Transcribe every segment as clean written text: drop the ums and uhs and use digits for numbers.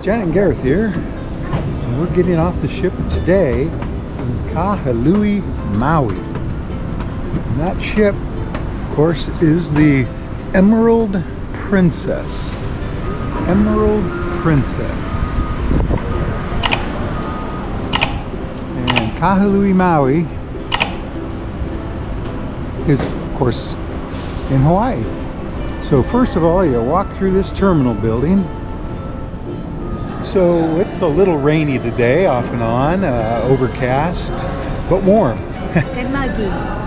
Janet and Gareth here, and we're getting off the ship today in Kahului, Maui. And that ship, of course, is the Emerald Princess. Emerald Princess. And Kahului, Maui is, of course, in Hawaii. So first of all, you walk through this terminal building. So it's a little rainy today, off and on, overcast, but warm.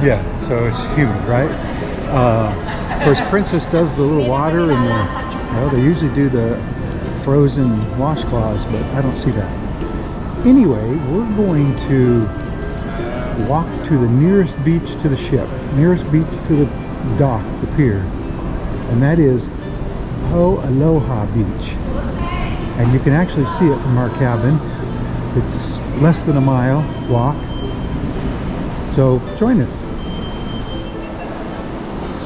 Yeah, so it's humid, right? Of course, Princess does the little water and well, they usually do the frozen washcloths, but I don't see that. Anyway, we're going to walk to the nearest beach to the ship, nearest beach to the dock, the pier, and that is Hoaloha Beach. And you can actually see it from our cabin. It's less than a mile walk. So join us.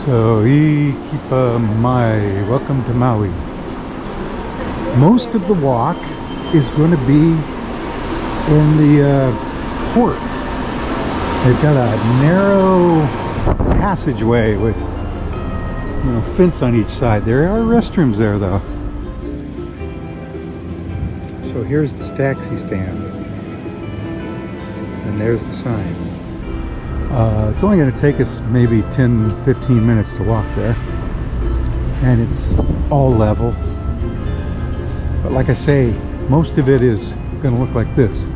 So ikipa mai, welcome to Maui. Most of the walk is going to be in the port. They've got a narrow passageway with, you know, fence on each side. There are restrooms there though. So here's the taxi stand, and there's the sign. It's only going to take us maybe 10-15 minutes to walk there, and it's all level. But like I say, most of it is going to look like this.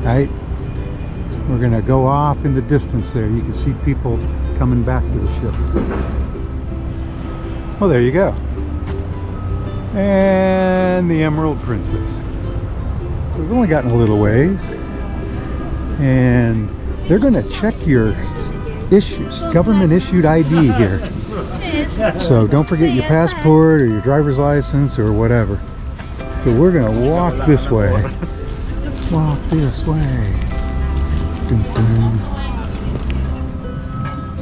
Right? We're going to go off in the distance there. You can see people coming back to the ship. Well, there you go. And the Emerald Princess. We've only gotten a little ways, and they're going to check your issues, government issued ID here. So don't forget your passport or your driver's license or whatever. So we're going to walk this way. Walk this way. Dun, dun.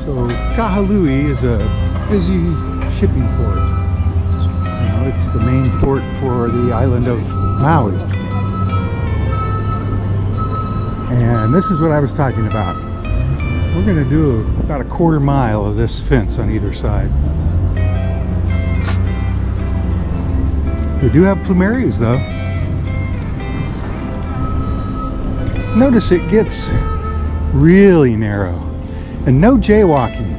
So Kahului is a busy shipping port. It's the main port for the island of Maui. And this is what I was talking about. We're going to do about a quarter mile of this fence on either side. We do have plumerias though. Notice it gets really narrow. And no jaywalking.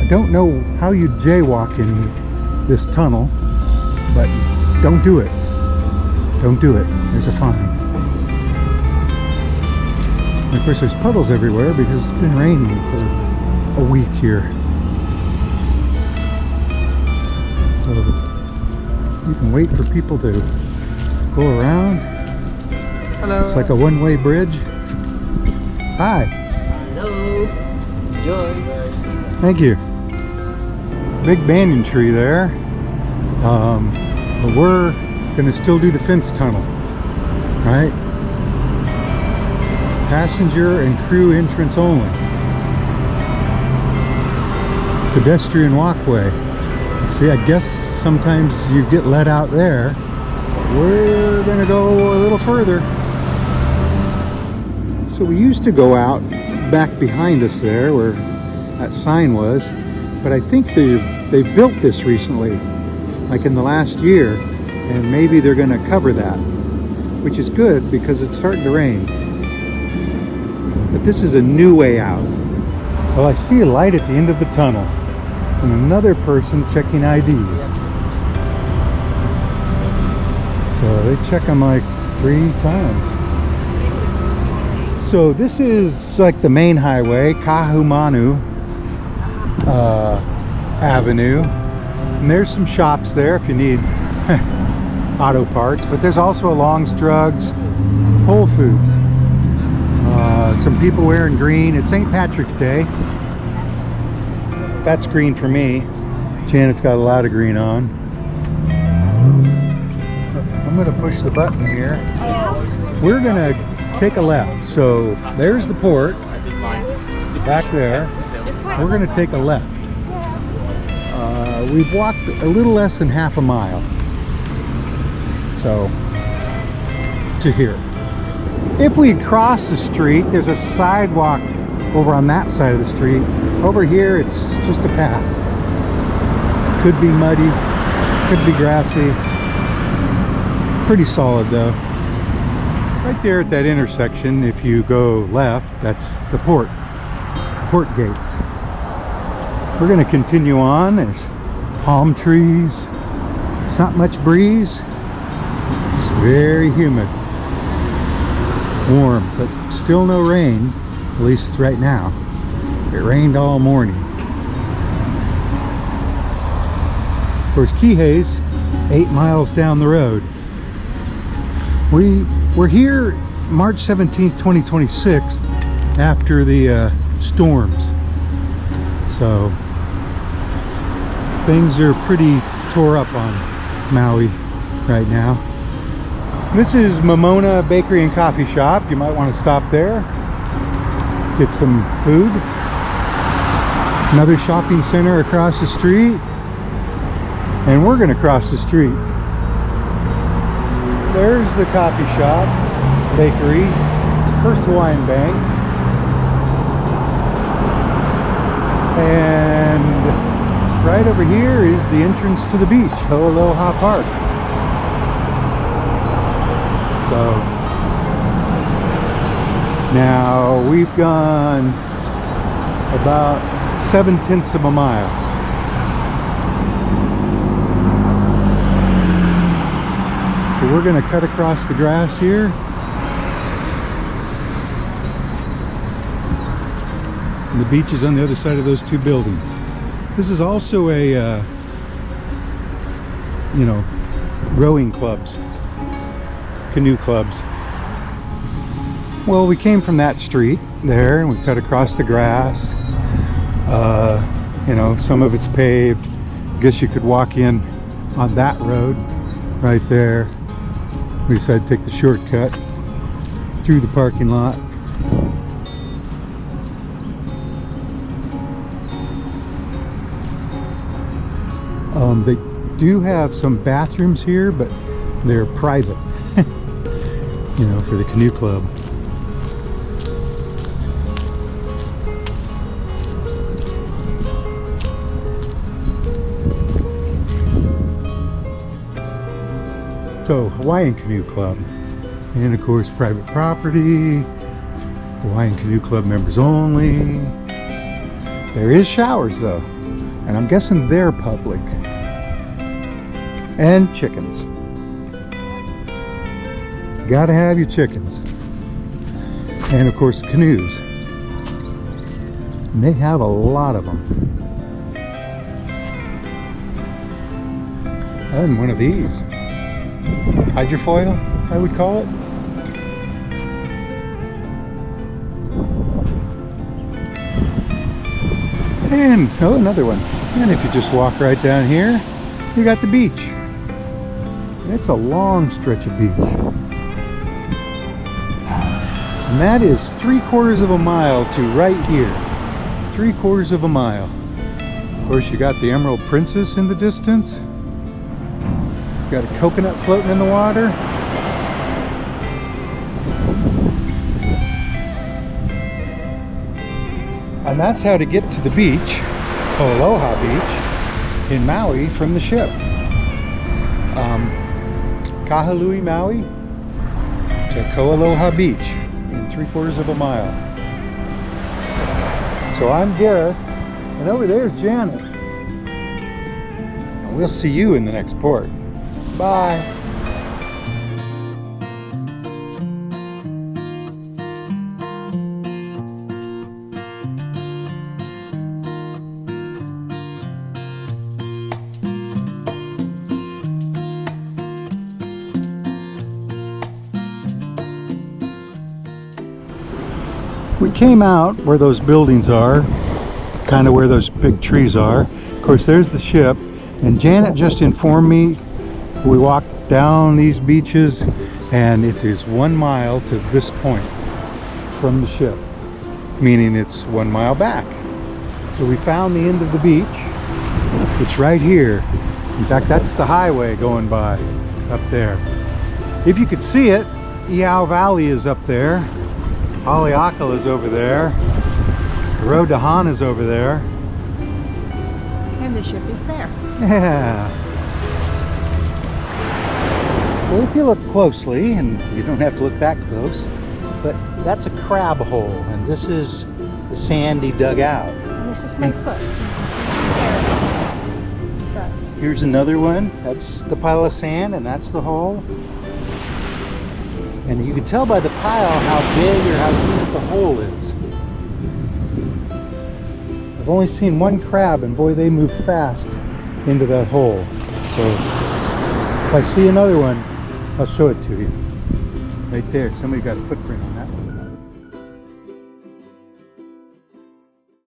I don't know how you jaywalk in this tunnel. But don't do it. Don't do it. There's a fine. And of course there's puddles everywhere because it's been raining for a week here. So you can wait for people to go around. Hello. It's like a one-way bridge. Hi. Hello. Enjoy. Thank you. Big banyan tree there. But we're going to still do the fence tunnel, right? Passenger and crew entrance only. Pedestrian walkway. See, I guess sometimes you get let out there. We're going to go a little further. So we used to go out back behind us there where that sign was, but I think they built this recently, like in the last year, and maybe they're going to cover that, which is good because it's starting to rain. But this is a new way out. Well, I see a light at the end of the tunnel and another person checking IDs. So they check them like 3 times. So this is like the main highway, Kahumanu Avenue. And there's some shops there if you need auto parts, but there's also a Long's Drugs, Whole Foods. Some people wearing green. It's St. Patrick's Day. That's green for me. Janet's got a lot of green on. I'm going to push the button here. We're going to take a left. So there's the port back there. We're going to take a left. We've walked a little less than half a mile. So, to here. If we cross the street, there's a sidewalk over on that side of the street. Over here, it's just a path. Could be muddy, could be grassy. Pretty solid though. Right there at that intersection, if you go left, that's the port gates. We're going to continue on. There's palm trees. It's not much breeze. It's very humid. Warm, but still no rain, at least right now. It rained all morning. Of course, Kihei's 8 miles down the road. We're here March 17th, 2026, after the storms. So things are pretty tore up on Maui right now. This is Momona Bakery and Coffee Shop. You might want to stop there, get some food. Another shopping center across the street, and we're going to cross the street. There's the coffee shop, bakery, First Hawaiian Bank, and right over here is the entrance to the beach, Hoaloha Park. So now we've gone about 7/10 of a mile. So we're going to cut across the grass here. And the beach is on the other side of those two buildings. This is also a, rowing clubs, canoe clubs. Well, we came from that street there and we cut across the grass. Some of it's paved. I guess you could walk in on that road right there. We decided to take the shortcut through the parking lot. They do have some bathrooms here, but they're private, for the canoe club. So, Hawaiian Canoe Club, and of course private property, Hawaiian Canoe Club members only. There is showers though, and I'm guessing they're public. And chickens. Gotta have your chickens. And of course canoes. And they have a lot of them. And one of these. Hydrofoil, I would call it. And another one. And if you just walk right down here, you got the beach. It's a long stretch of beach. And that is 3/4 of a mile to right here. 3/4 of a mile. Of course, you got the Emerald Princess in the distance. You got a coconut floating in the water. And that's how to get to the beach, Hoaloha Beach, in Maui from the ship. Kahului, Maui to Hoaloha Beach in 3/4 of a mile. So I'm Gareth, and over there's Janet. And we'll see you in the next port. Bye. We came out where those buildings are, kind of where those big trees are. Of course, there's the ship, and Janet just informed me we walked down these beaches and it is 1 mile to this point from the ship, meaning it's 1 mile back. So we found the end of the beach. It's right here. In fact, that's the highway going by up there. If you could see it, Iao Valley is up there. Haleakala is over there. The road to Han is over there. And the ship is there. Yeah. Well, if you look closely, and you don't have to look that close, but that's a crab hole, and this is the sand he dug out. And this is my foot. Here's another one. That's the pile of sand, and that's the hole. And you can tell by the pile how big or how deep the hole is. I've only seen one crab, and boy, they move fast into that hole. So if I see another one, I'll show it to you. Right there, somebody got a footprint on it.